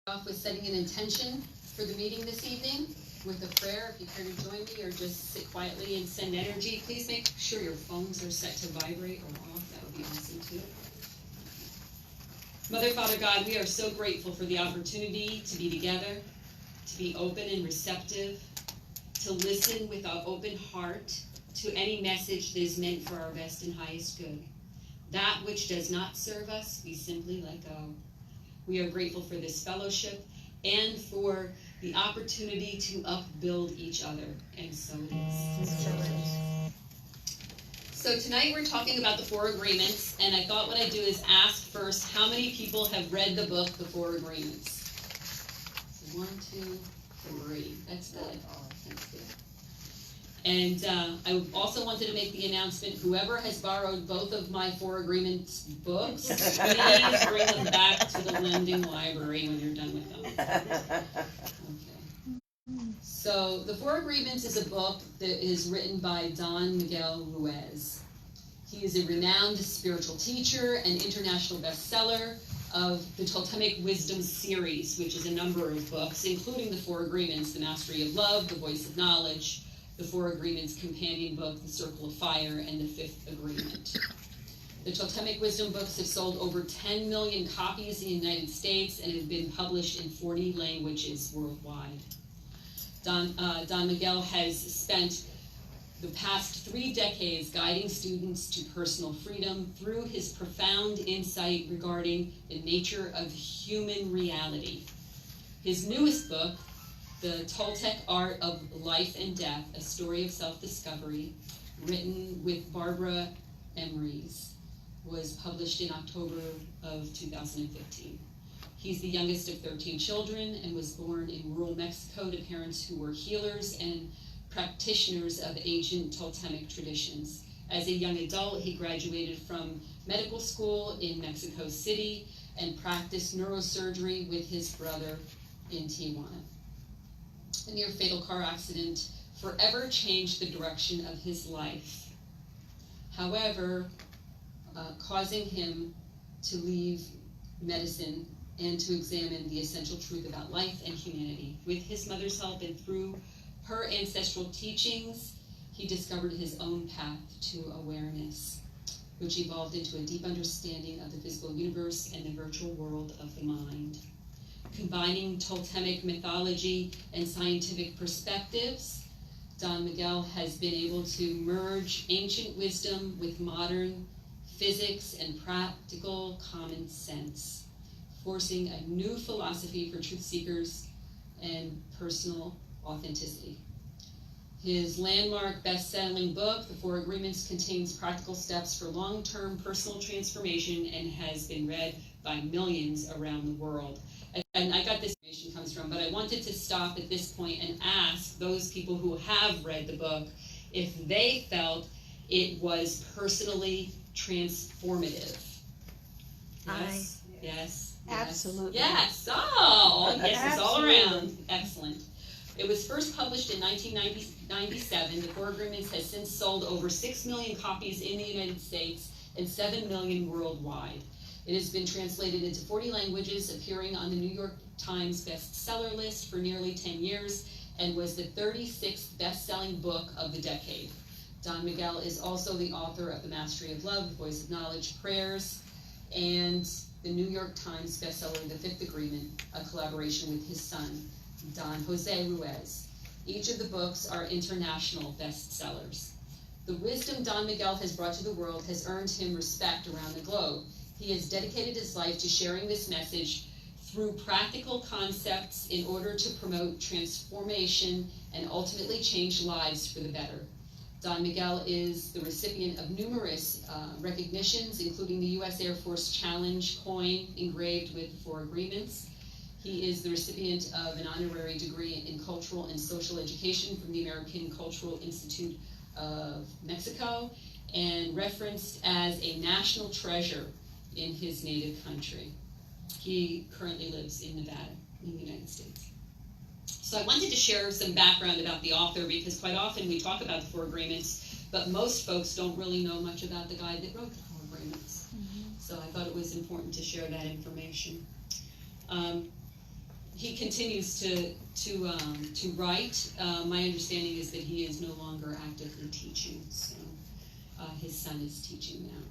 Off with setting an intention for the meeting this evening with a prayer. If you care to join me or just sit quietly and send energy, please make sure your phones are set to vibrate or off. That would be awesome too. Mother, Father God, we are so grateful for the opportunity to be together, to be open and receptive, to listen with an open heart to any message that is meant for our best and highest good. That which does not serve us, we simply let go. We are grateful for this fellowship and for the opportunity to upbuild each other, and so it is. So tonight we're talking about the Four Agreements, and I thought what I'd do is ask first, how many people have read the book, The Four Agreements? So 1, 2, 3. That's good. That's good. And I also wanted to make the announcement, whoever has borrowed both of my Four Agreements books, please bring them back to the lending library when you're done with them. Okay. So The Four Agreements is a book that is written by Don Miguel Ruiz. He is a renowned spiritual teacher and international bestseller of the Totemic Wisdom series, which is a number of books, including The Four Agreements, The Mastery of Love, The Voice of Knowledge, the Four Agreements companion book, The Circle of Fire, and The Fifth Agreement. The Totemic Wisdom books have sold over 10 million copies in the United States and have been published in 40 languages worldwide. Don Miguel has spent the past 3 decades guiding students to personal freedom through his profound insight regarding the nature of human reality. His newest book, The Toltec Art of Life and Death, A Story of Self-Discovery, written with Barbara Emeries, was published in October of 2015. He's the youngest of 13 children and was born in rural Mexico to parents who were healers and practitioners of ancient Toltemic traditions. As a young adult, he graduated from medical school in Mexico City and practiced neurosurgery with his brother in Tijuana. A near-fatal car accident forever changed the direction of his life. However, causing him to leave medicine and to examine the essential truth about life and humanity. With his mother's help and through her ancestral teachings, he discovered his own path to awareness, which evolved into a deep understanding of the physical universe and the virtual world of the mind. Combining Toltemic mythology and scientific perspectives, Don Miguel has been able to merge ancient wisdom with modern physics and practical common sense, forcing a new philosophy for truth seekers and personal authenticity. His landmark best-selling book, The Four Agreements, contains practical steps for long-term personal transformation and has been read by millions around the world. And I got this information comes from, but I wanted to stop at this point and ask those people who have read the book if they felt it was personally transformative. Yes? Yes? Absolutely. Yes. Oh, yes, it's all around. Excellent. It was first published in 1997. The Four Agreements has since sold over 6 million copies in the United States and 7 million worldwide. It has been translated into 40 languages, appearing on the New York Times bestseller list for nearly 10 years, and was the 36th best-selling book of the decade. Don Miguel is also the author of The Mastery of Love, The Voice of Knowledge, Prayers, and the New York Times bestseller, The Fifth Agreement, a collaboration with his son, Don Jose Ruiz. Each of the books are international bestsellers. The wisdom Don Miguel has brought to the world has earned him respect around the globe. He has dedicated his life to sharing this message through practical concepts in order to promote transformation and ultimately change lives for the better. Don Miguel is the recipient of numerous recognitions, including the U.S. Air Force Challenge coin engraved with the Four Agreements. He is the recipient of an honorary degree in cultural and social education from the American Cultural Institute of Mexico, and referenced as a national treasure in his native country. He currently lives in Nevada, in the United States. So I wanted to share some background about the author, because quite often we talk about the Four Agreements, but most folks don't really know much about the guy that wrote the Four Agreements. So I thought it was important to share that information. he continues to write. My understanding is that he is no longer actively teaching, so his son is teaching now.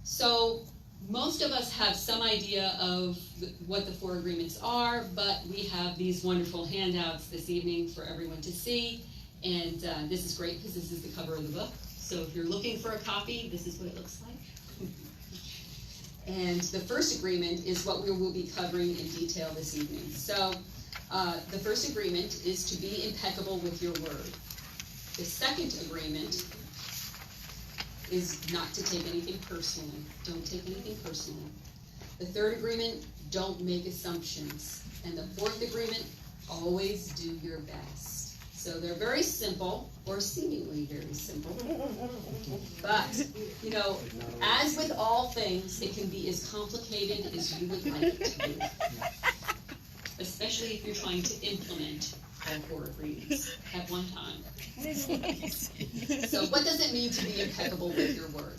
So most of us have some idea of what the 4 agreements are, but we have these wonderful handouts this evening for everyone to see, and this is great because this is the cover of the book. So if you're looking for a copy, this is what it looks like. And the first agreement is what we will be covering in detail this evening. So the first agreement is to be impeccable with your word. The second agreement is not to take anything personally. Don't take anything personally. The third agreement, don't make assumptions. And the fourth agreement, always do your best. So they're very simple, or seemingly very simple. But, you know, as with all things, it can be as complicated as you would like it to be. Especially if you're trying to implement all 4 agreements at one time. So what does it mean to be impeccable with your word?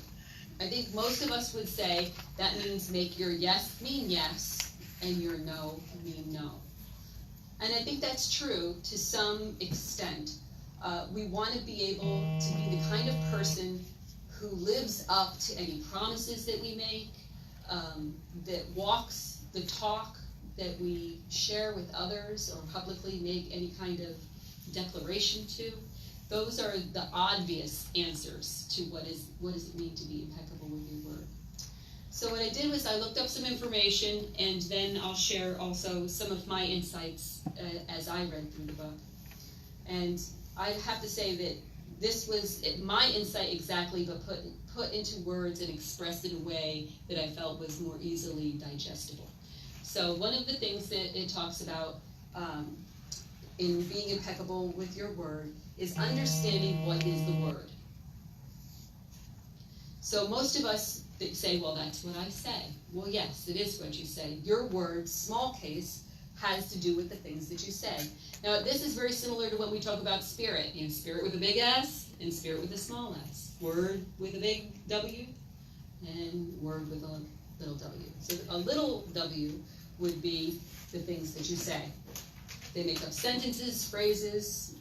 I think most of us would say that means make your yes mean yes and your no mean no. And I think that's true to some extent. We want to be able to be the kind of person who lives up to any promises that we make, that walks the talk that we share with others or publicly make any kind of declaration to. Those are the obvious answers to what does it mean to be impeccable with your word. So what I did was I looked up some information, and then I'll share also some of my insights as I read through the book. And I have to say that this was my insight exactly, but put into words and expressed in a way that I felt was more easily digestible. So one of the things that it talks about in being impeccable with your word is understanding what is the word. So most of us say, well, that's what I say. Well, yes, it is what you say. Your word, small case, has to do with the things that you say. Now, this is very similar to when we talk about spirit. You know, spirit with a big S and spirit with a small s. Word with a big W and word with a little w. So a little w would be the things that you say. They make up sentences, phrases,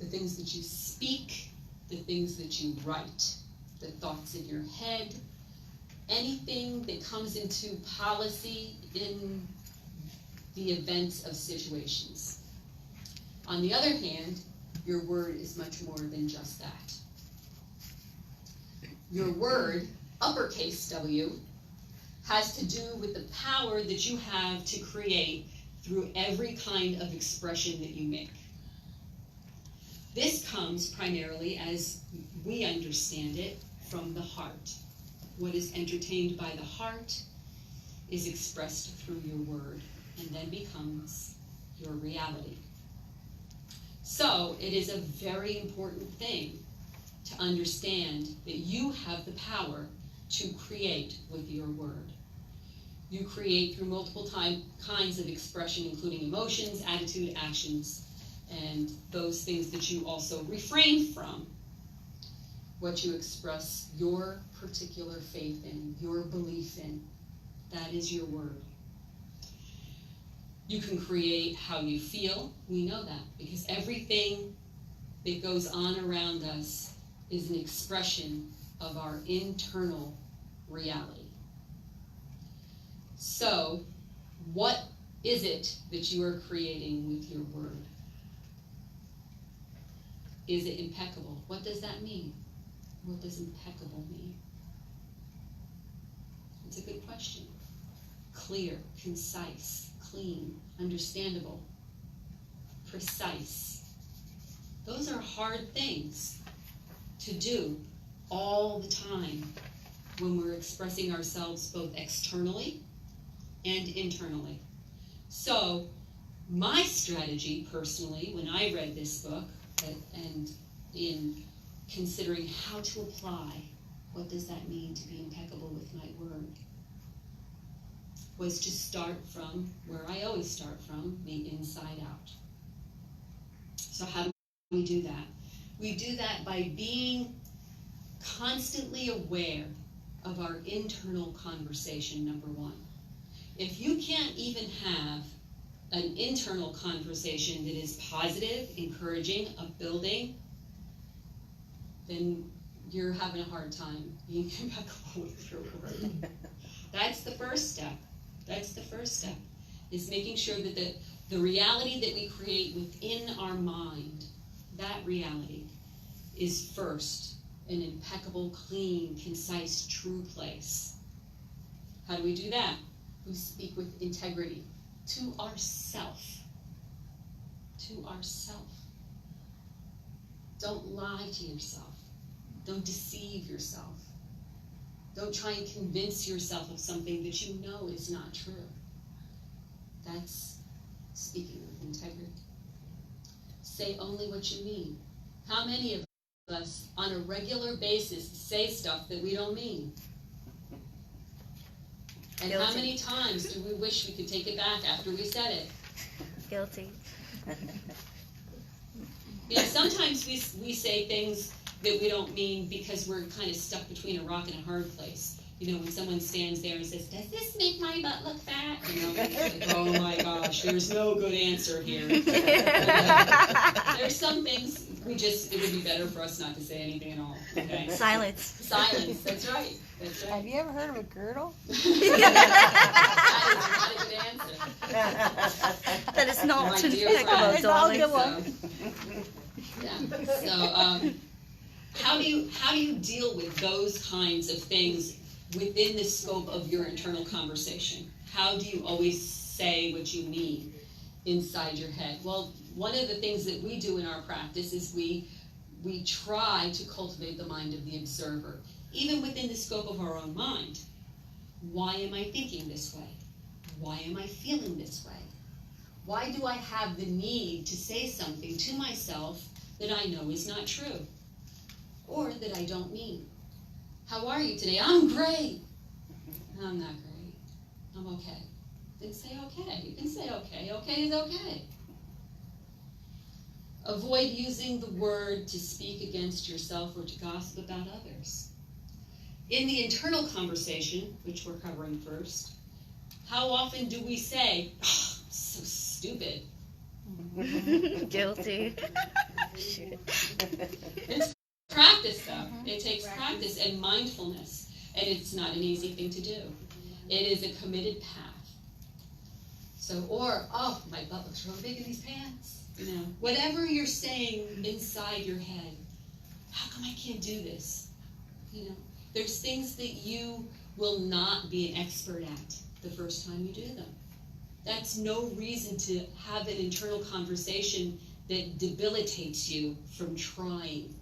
the things that you speak, the things that you write, the thoughts in your head, anything that comes into policy in the events of situations. On the other hand, your word is much more than just that. Your word, uppercase W, has to do with the power that you have to create through every kind of expression that you make. This comes primarily, as we understand it, from the heart. What is entertained by the heart is expressed through your word and then becomes your reality. So it is a very important thing to understand that you have the power to create with your word. You create through multiple kinds of expression, including emotions, attitude, actions, and those things that you also refrain from. What you express your particular faith in, your belief in, that is your word. You can create how you feel. We know that because everything that goes on around us is an expression of our internal reality. So, what is it that you are creating with your word? Is it impeccable? What does that mean? What does impeccable mean? It's a good question. Clear, concise, clean, understandable, precise. Those are hard things to do all the time when we're expressing ourselves both externally and internally. So, my strategy personally, when I read this book, and in considering how to apply, what does that mean to be impeccable with my word, was to start from where I always start from, the inside out. So how do we do that? We do that by being constantly aware of our internal conversation, number one. If you can't even have an internal conversation that is positive, encouraging, upbuilding, then you're having a hard time being impeccable with your word. That's the first step. That's the first step, is making sure that the reality that we create within our mind, that reality is first an impeccable, clean, concise, true place. How do we do that? We speak with integrity to ourself. To ourself. Don't lie to yourself. Don't deceive yourself. Don't try and convince yourself of something that you know is not true. That's speaking with integrity. Say only what you mean. How many of us on a regular basis say stuff that we don't mean? And Guilty. how many times do we wish we could take it back after we said it? Guilty. You know, sometimes we say things that we don't mean because we're kind of stuck between a rock and a hard place. You know, when someone stands there and says, "Does this make my butt look fat?" You know, like, oh my gosh, there's no good answer here. There's some things it would be better for us not to say anything at all. Okay? Silence. Silence, that's right. That's right. Have you ever heard of a girdle? That is not a good answer. That is not My to dear pick friend. about, It's all darling. good one. So how do you deal with those kinds of things within the scope of your internal conversation? How do you always say what you mean inside your head? Well, one of the things that we do in our practice is we try to cultivate the mind of the observer, even within the scope of our own mind. Why am I thinking this way? Why am I feeling this way? Why do I have the need to say something to myself that I know is not true, or that I don't mean? How are you today? I'm great. I'm not great. I'm okay. Then say okay. You can say okay. Okay is okay. Avoid using the word to speak against yourself or to gossip about others. In the internal conversation, which we're covering first, how often do we say, "Oh, so stupid"? Guilty. Shoot. It's practice, though. It takes practice and mindfulness, and it's not an easy thing to do. It is a committed path. So, or, "Oh, my butt looks really big in these pants." You know, whatever you're saying inside your head, how come I can't do this? You know, there's things that you will not be an expert at the first time you do them. That's no reason to have an internal conversation that debilitates you from trying.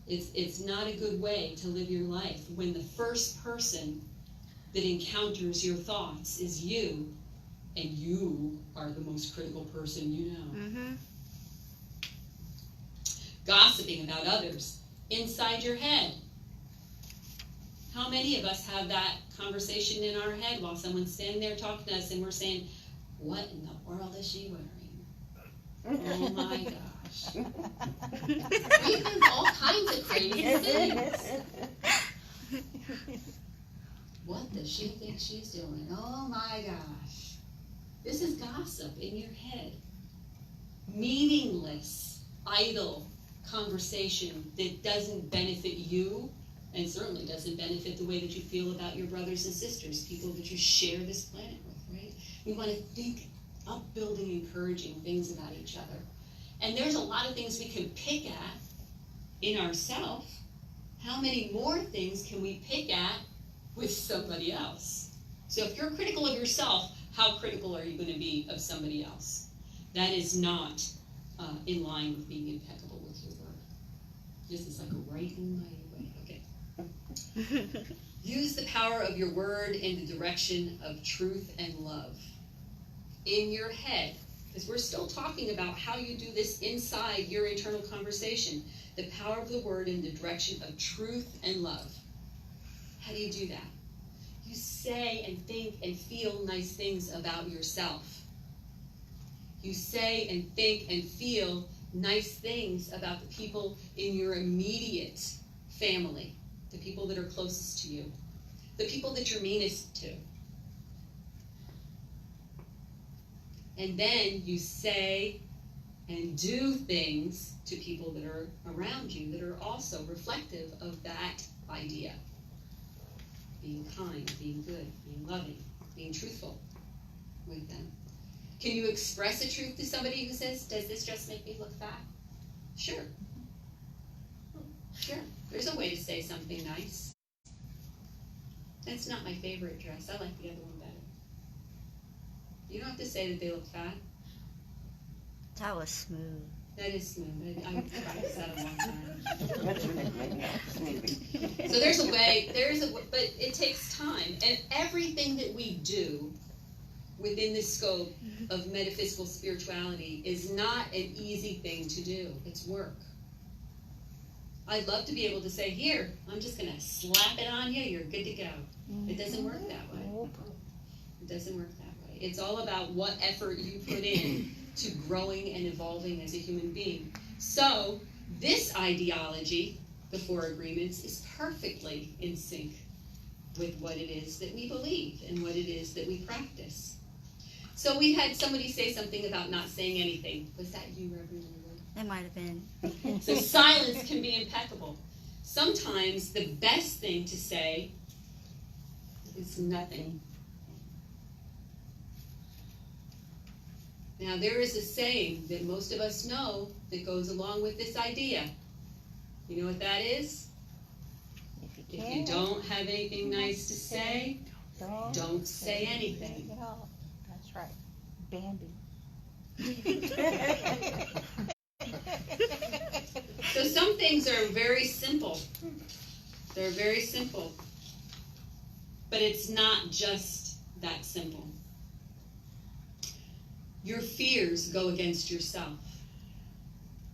It's not a good way to live your life when the first person that encounters your thoughts is you, and you are the most critical person you know. Mm-hmm. Gossiping about others inside your head. How many of us have that conversation in our head while someone's standing there talking to us and we're saying, "What in the world is she wearing? Oh my gosh." We think all kinds of crazy things. What does she think she's doing? Oh my gosh. This is gossip in your head. Meaningless, idle conversation that doesn't benefit you, and certainly doesn't benefit the way that you feel about your brothers and sisters, people that you share this planet with, right? We want to think upbuilding, encouraging things about each other. And there's a lot of things we can pick at in ourselves. How many more things can we pick at with somebody else? So if you're critical of yourself, how critical are you going to be of somebody else? That is not in line with being impeccable with your word. This is like right in my way. Okay. Use the power of your word in the direction of truth and love. In your head, because we're still talking about how you do this inside your internal conversation. The power of the word in the direction of truth and love. How do you do that? You say and think and feel nice things about yourself. You say and think and feel nice things about the people in your immediate family, the people that are closest to you, the people that you're meanest to. And then you say and do things to people that are around you that are also reflective of that idea. Being kind, being good, being loving, being truthful with them. Can you express a truth to somebody who says, does this dress make me look fat? Sure. Sure. There's a way to say something nice. That's not my favorite dress. I like the other one better. You don't have to say that they look fat. That was smooth. That is smooth. I practiced that a long time. So there's a way, but it takes time. And everything that we do within the scope of metaphysical spirituality is not an easy thing to do. It's work. I'd love to be able to say, here, I'm just going to slap it on you, you're good to go. It doesn't work that way. It doesn't work that way. It's all about what effort you put in to growing and evolving as a human being. So, this ideology, the Four Agreements, is perfectly in sync with what it is that we believe and what it is that we practice. So we had somebody say something about not saying anything. Was that you, Reverend? It might have been. So silence can be impeccable. Sometimes the best thing to say is nothing. Now there is a saying that most of us know that goes along with this idea. You know what that is? If you don't have anything nice to say, don't say anything. That's right. Bambi. So some things are very simple. They're very simple. But it's not just that simple. Your fears go against yourself.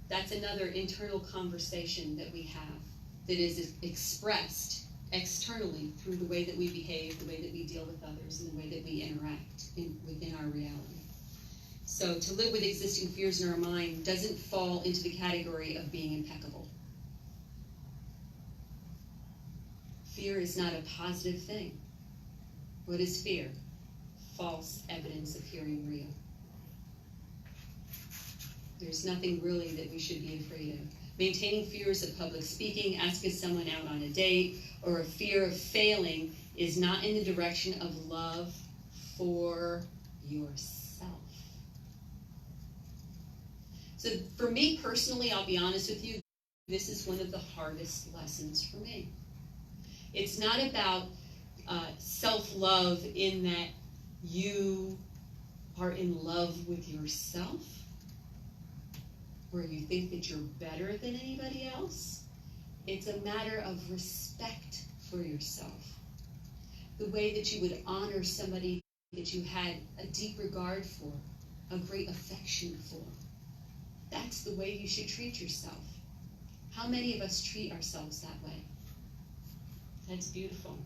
That's another internal conversation that we have that is expressed externally through the way that we behave, the way that we deal with others, and the way that we interact within our reality. So to live with existing fears in our mind doesn't fall into the category of being impeccable. Fear is not a positive thing. What is fear? False evidence appearing real. There's nothing really that we should be afraid of. Maintaining fears of public speaking, asking someone out on a date, or a fear of failing is not in the direction of love for yourself. So for me personally, I'll be honest with you, this is one of the hardest lessons for me. It's not about self-love in that you are in love with yourself, where you think that you're better than anybody else. It's a matter of respect for yourself. The way that you would honor somebody that you had a deep regard for, a great affection for. That's the way you should treat yourself. How many of us treat ourselves that way? That's beautiful.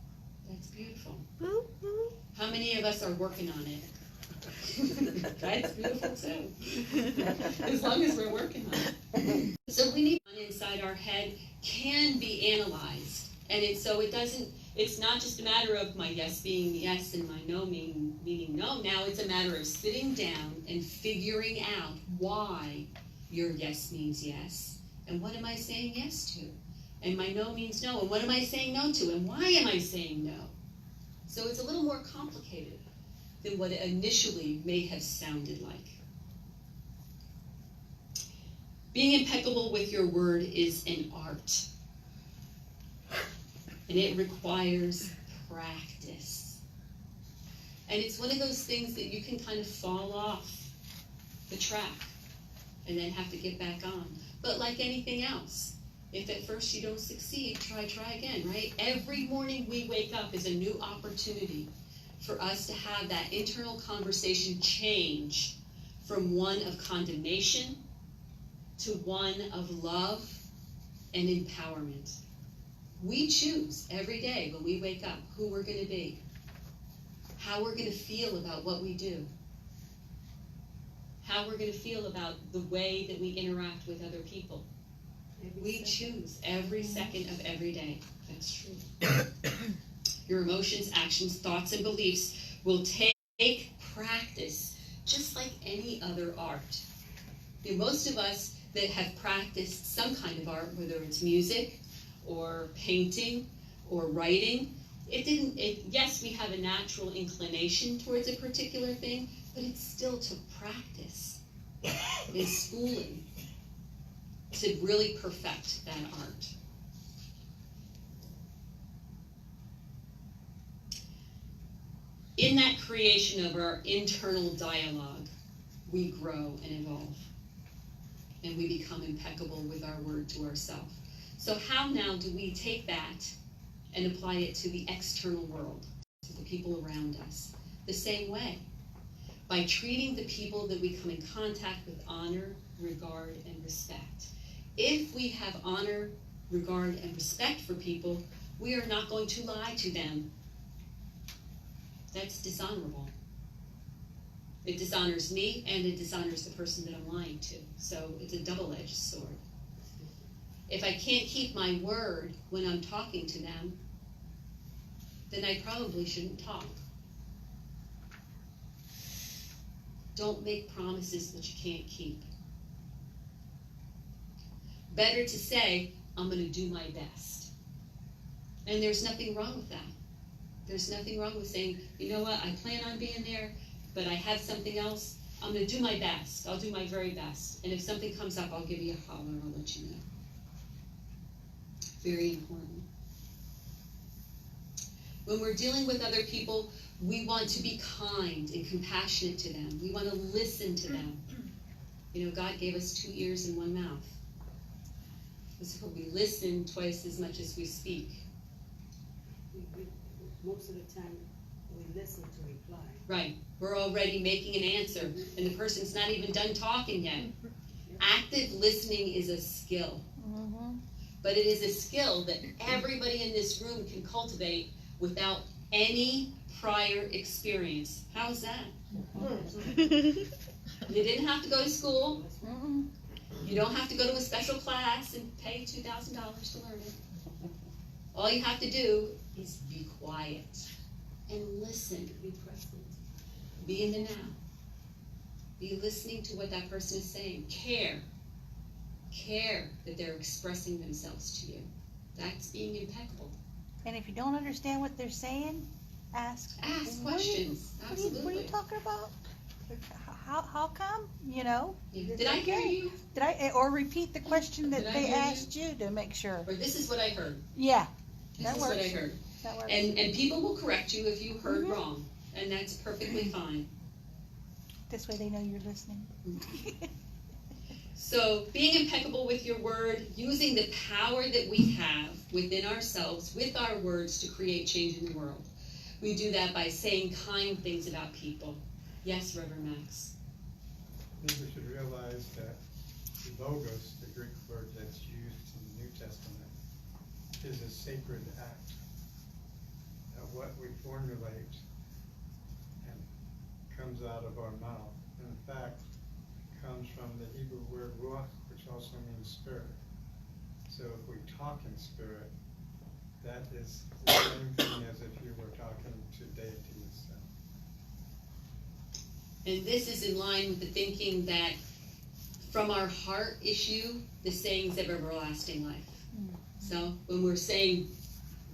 That's beautiful. How many of us are working on it? That's beautiful too. As long as we're working on it. So we need inside our head can be analyzed. And it's not just a matter of my yes being yes and my no meaning no. Now it's a matter of sitting down and figuring out why your yes means yes. And what am I saying yes to? And my no means no. And what am I saying no to? And why am I saying no? So it's a little more complicated than what it initially may have sounded like. Being impeccable with your word is an art. And it requires practice. And it's one of those things that you can kind of fall off the track and then have to get back on. But like anything else, if at first you don't succeed, try again, right? Every morning we wake up is a new opportunity for us to have that internal conversation change from one of condemnation to one of love and empowerment. We choose every day when we wake up who we're going to be, how we're going to feel about what we do, how we're going to feel about the way that we interact with other people. We choose every second of every day. That's true. Your emotions, actions, thoughts, and beliefs will take practice just like any other art. Most of us that have practiced some kind of art, whether it's music or painting or writing, yes, we have a natural inclination towards a particular thing, but it still took practice and schooling to really perfect that art. In that creation of our internal dialogue, we grow and evolve, and we become impeccable with our word to ourselves. So how now do we take that and apply it to the external world, to the people around us? The same way, by treating the people that we come in contact with honor, regard, and respect. If we have honor, regard, and respect for people, we are not going to lie to them. That's dishonorable. It dishonors me, and it dishonors the person that I'm lying to. So it's a double-edged sword. If I can't keep my word when I'm talking to them, then I probably shouldn't talk. Don't make promises that you can't keep. Better to say, I'm going to do my best. And there's nothing wrong with that. There's nothing wrong with saying, you know what, I plan on being there, but I have something else. I'm going to do my best. I'll do my very best. And if something comes up, I'll give you a holler and I'll let you know. Very important. When we're dealing with other people, we want to be kind and compassionate to them. We want to listen to them. You know, God gave us 2 ears and 1 mouth. So we listen twice as much as we speak. Most of the time, we listen to reply. Right. We're already making an answer, and the person's not even done talking yet. Active listening is a skill. But it is a skill that everybody in this room can cultivate without any prior experience. How's that? You didn't have to go to school. You don't have to go to a special class and pay $2,000 to learn it. All you have to do is be quiet and listen. Be present. Be in the now. Be listening to what that person is saying. Care. Care that they're expressing themselves to you. That's being impeccable. And if you don't understand what they're saying, ask. Ask "What are you- questions. Absolutely. What are you talking about? How come? You know? Yeah. Did I hear you? Or repeat the question that Did I they hear you? asked you to make sure. Or this is what I heard. Yeah, This that is works. what I heard. That works. And people will correct you if you heard Mhm. wrong. And that's perfectly fine. This way they know you're listening. So being impeccable with your word, using the power that we have within ourselves, with our words, to create change in the world. We do that by saying kind things about people. Yes, Reverend Max? I think we should realize that the logos, the Greek word that's used in the New Testament, is a sacred act. What we formulate and comes out of our mouth, in fact, comes from the Hebrew word ruach, which also means spirit. So if we talk in spirit, that is the same thing as if you were talking to deity itself. And this is in line with the thinking that from our heart issue, the sayings of everlasting life. So when we're saying,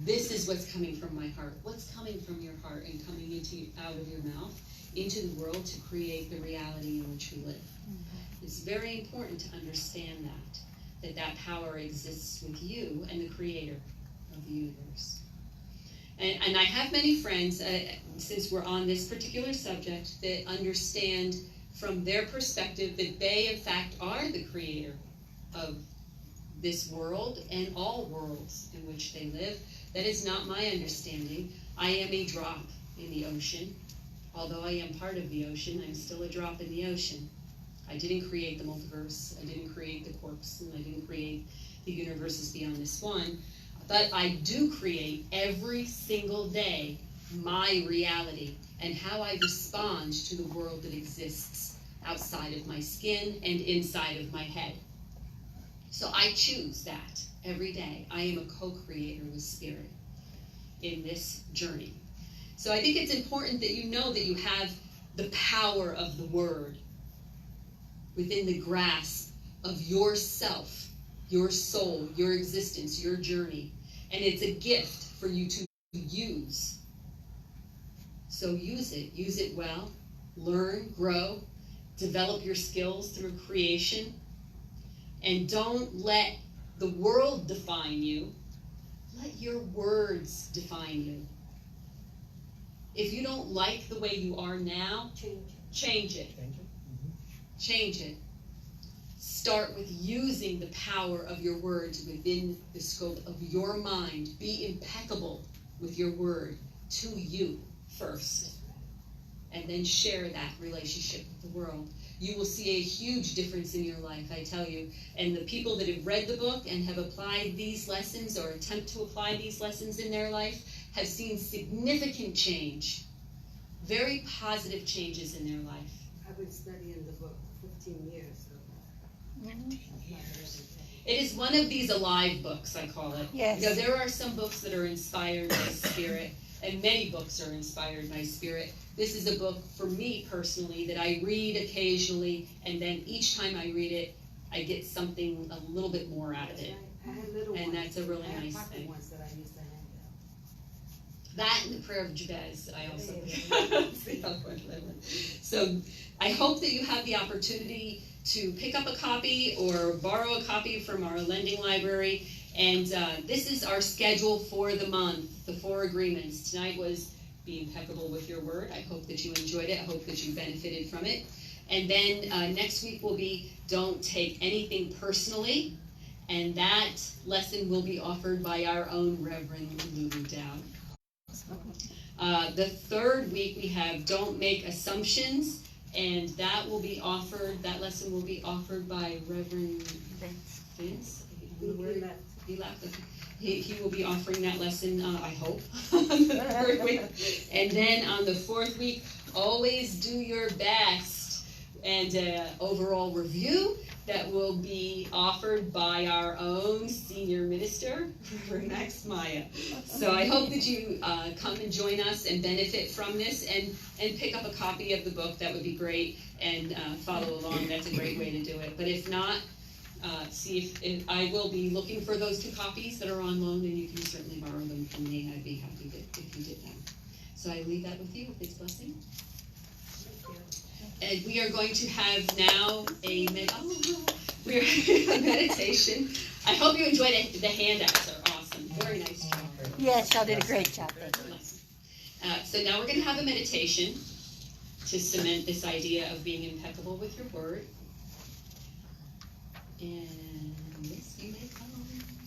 this is what's coming from my heart, what's coming from your heart and coming out of your mouth into the world to create the reality in which we live. It's very important to understand that power exists with you and the creator of the universe. And I have many friends, since we're on this particular subject, that understand from their perspective that they, in fact, are the creator of this world and all worlds in which they live. That is not my understanding. I am a drop in the ocean. Although I am part of the ocean, I'm still a drop in the ocean. I didn't create the multiverse, I didn't create the quarks, and I didn't create the universes beyond this one. But I do create every single day my reality and how I respond to the world that exists outside of my skin and inside of my head. So I choose that every day. I am a co-creator with Spirit in this journey. So I think it's important that you know that you have the power of the word within the grasp of yourself, your soul, your existence, your journey. And it's a gift for you to use. So use it well, learn, grow, develop your skills through creation, and don't let the world define you. Let your words define you. If you don't like the way you are now, change it. Change it. Start with using the power of your words within the scope of your mind. Be impeccable with your word to you first. And then share that relationship with the world. You will see a huge difference in your life, I tell you. And the people that have read the book and have applied these lessons or attempt to apply these lessons in their life have seen significant change. Very positive changes in their life. I've been studying the book for 15 years. So. It is one of these alive books, I call it. Yes. You know, there are some books that are inspired by spirit, and many books are inspired by spirit. This is a book, for me personally, that I read occasionally, and then each time I read it, I get something a little bit more out of it. I had little And ones. that's a really I had nice pocket thing. ones that I used to hand out. That and the prayer of Jabez, I also. So I hope that you have the opportunity to pick up a copy or borrow a copy from our lending library. And this is our schedule for the month, the 4 agreements. Tonight was be impeccable with your word. I hope that you enjoyed it. I hope that you benefited from it. And then next week will be don't take anything personally. And that lesson will be offered by our own Reverend Lulu Dowd. The 3rd week we have don't make assumptions. And that will be offered, that lesson will be offered by Reverend Vince. He left. He will be offering that lesson, I hope, on the 3rd week. And then on the 4th week, always do your best. And overall review that will be offered by our own senior minister, Reverend Max Maya. So I hope that you come and join us and benefit from this and pick up a copy of the book. That would be great. And follow along. That's a great way to do it. But if not, see if I will be looking for those 2 copies that are on loan, and you can certainly borrow them from me. I'd be happy if you did that. So I leave that with you with this blessing. And we are going to have now a meditation. I hope you enjoyed it. The handouts are awesome. Very nice job. Yes, y'all did a great job. Thank you. So now we're going to have a meditation to cement this idea of being impeccable with your word. And yes, you may come on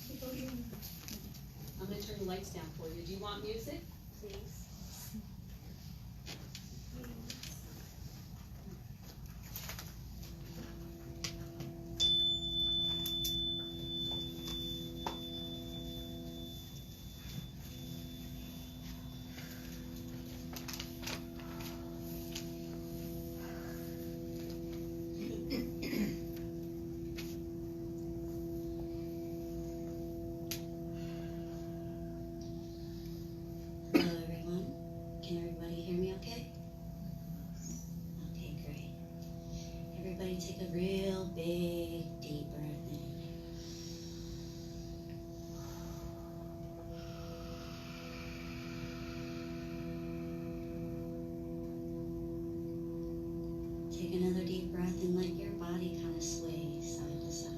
the podium. I'm going to turn the lights down for you. Do you want music? Please. Take a real big, deep breath in. Take another deep breath and let your body kind of sway side to side.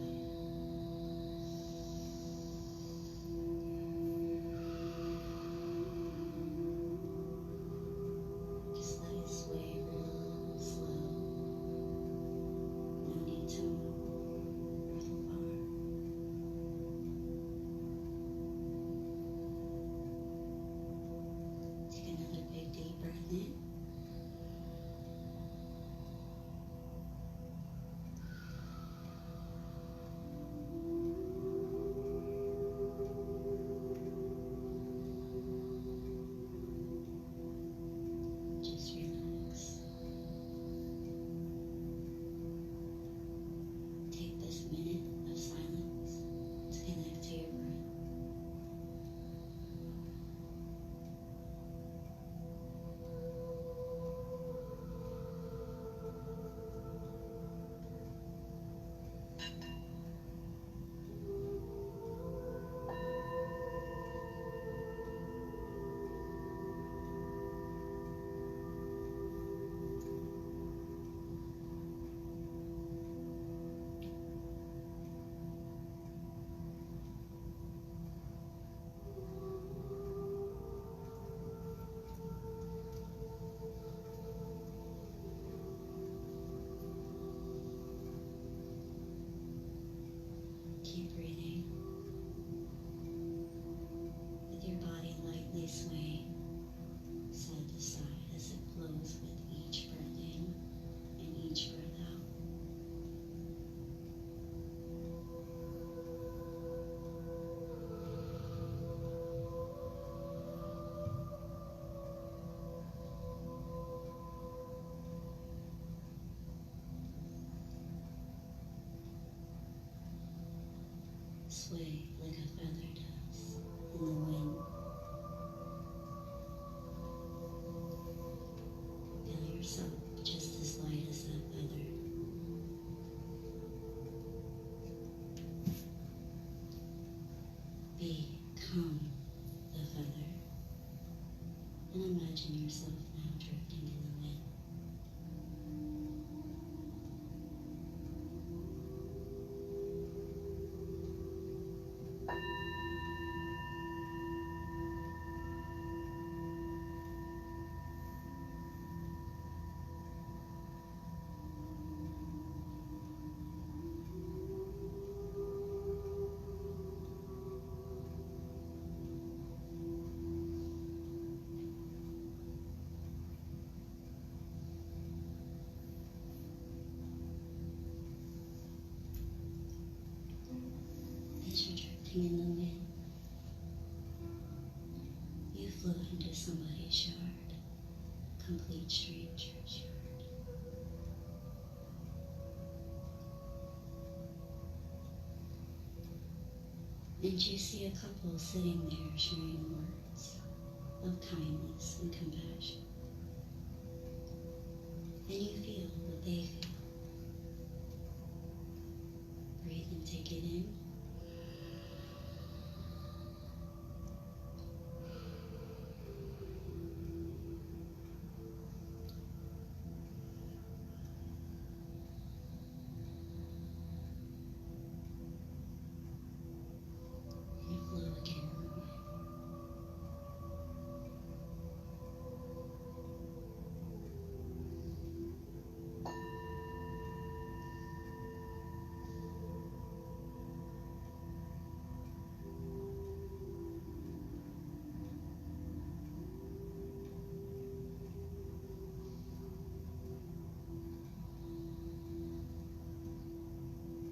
Just let it sway real slow. No need to move real far. Take another big deep breath in. sway like a feather does in the wind. Feel yourself just as light as that feather. Become the feather, and imagine yourself now drifting in the wind. As you're drifting in the wind, you float into somebody's yard, complete stranger's yard. And you see a couple sitting there sharing words of kindness and compassion. And you feel what they feel. Breathe and take it in. And flow again in the wind.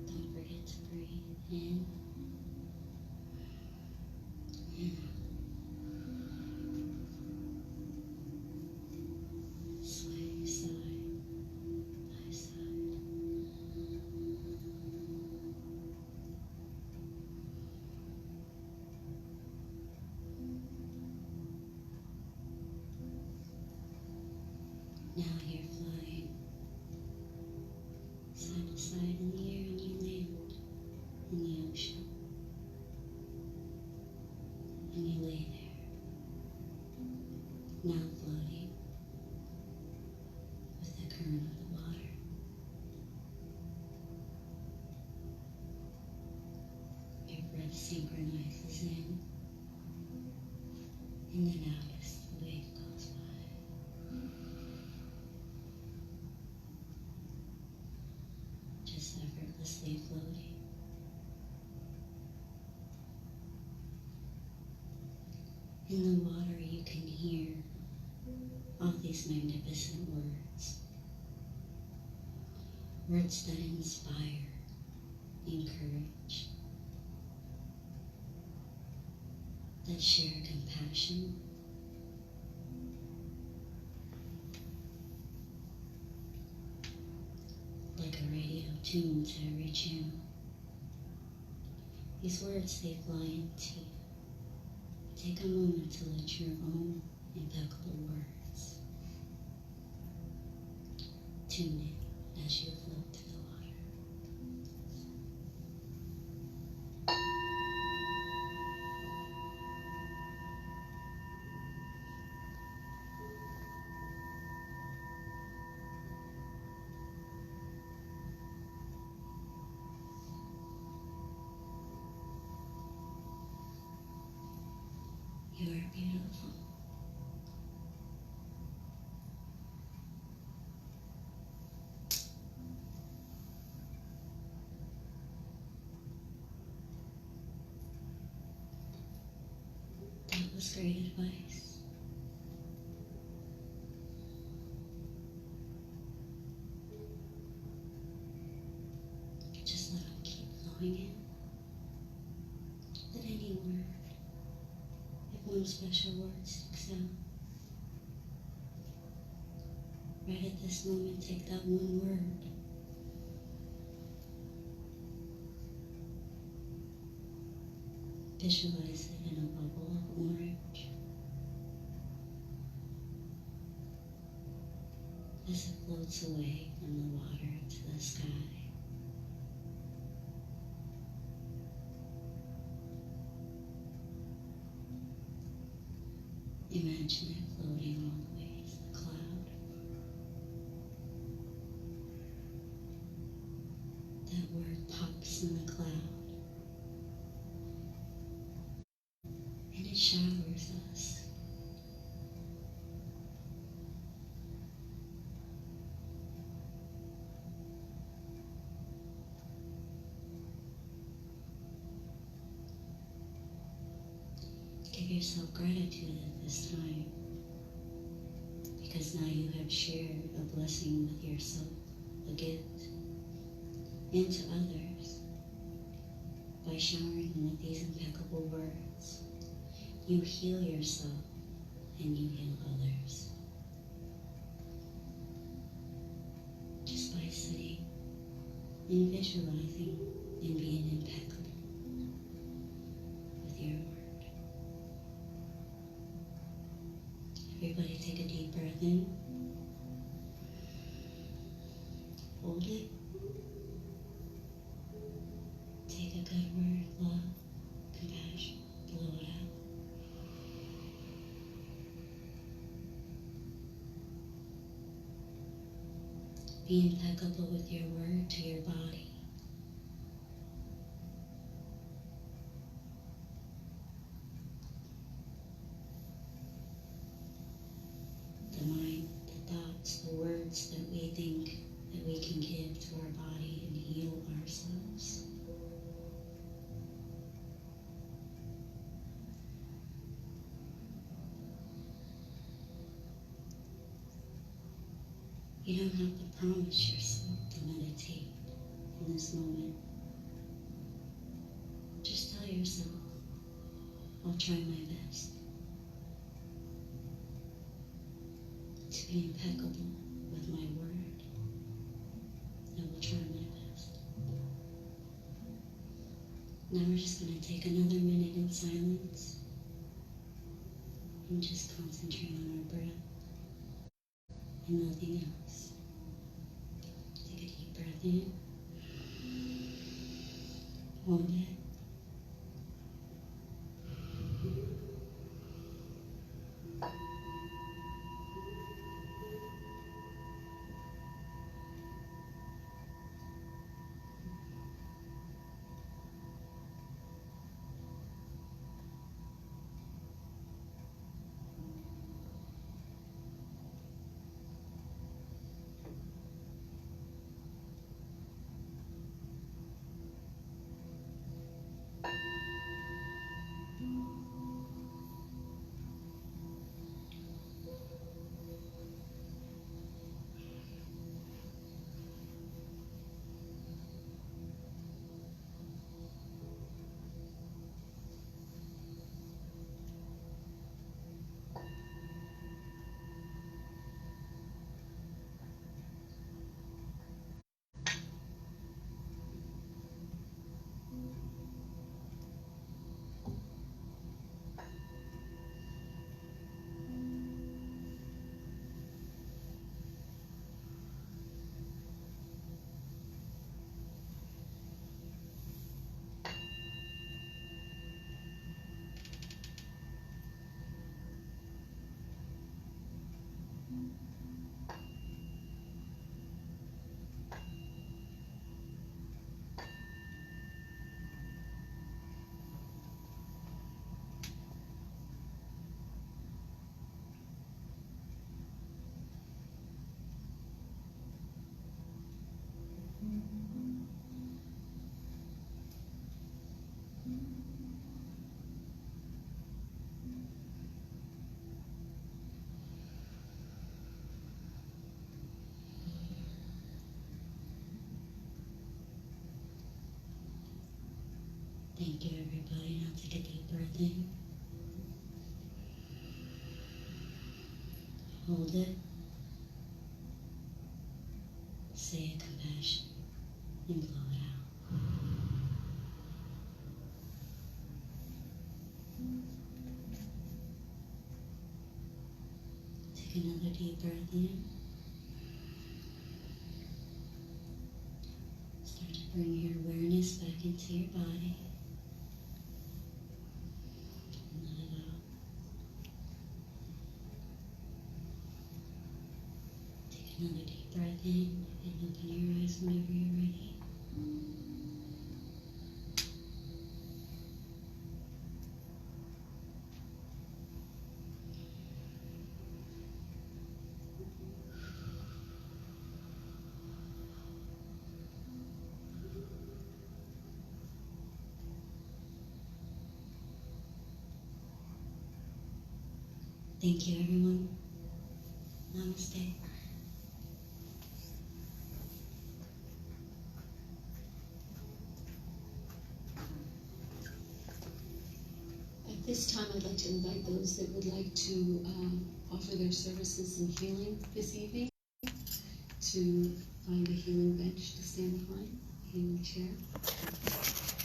Don't forget to breathe in and out. Sway side by side. Now you're flying side to side in the air and you land in the ocean. And you lay there, now floating with the current of the water. Your breath synchronizes in, and then out as the wave goes by. Just effortlessly floating. In the water you can hear all these magnificent words. Words that inspire, encourage, that share compassion, like a radio tuned to every channel. These words, they fly into you. Take a moment to let your own impeccable words tune in as you float through the water. You are beautiful. That was great advice. Just let them keep flowing in. Let any word, if one special word sticks out, right at this moment, take that one word Visualize it in a bubble of orange as it floats away from the water to the sky. Imagine it floating all the way to the cloud. That word pops in the cloud, and it showers us. Give yourself gratitude at this time, because now you have shared a blessing with yourself, a gift, and to others by showering them with these impeccable words. You heal yourself and you heal others just by sitting and visualizing and being impeccable with your word. Everybody take a deep breath in. Hold it. Take a good word, love, compassion, blow it out. Be impeccable with your word to your body. The mind, the thoughts, the words that we think that we can give to our body and heal ourselves. You don't have to promise yourself to meditate in this moment. Just tell yourself, I'll try my best to be impeccable with my word. I will try my best. Now we're just going to take another minute in silence and just concentrate on our breath and nothing else. Take a deep breath in. Hold it. Thank you, everybody. Now take a deep breath in. Hold it. Say a compassion and blow it out. deep breath in. Start to bring your awareness back into your body. And let it out. Take another deep breath in and open your eyes whenever you're ready. Thank you, everyone. Namaste. At this time, I'd like to invite those that would like to offer their services in healing this evening to find a healing bench to stand behind, healing chair.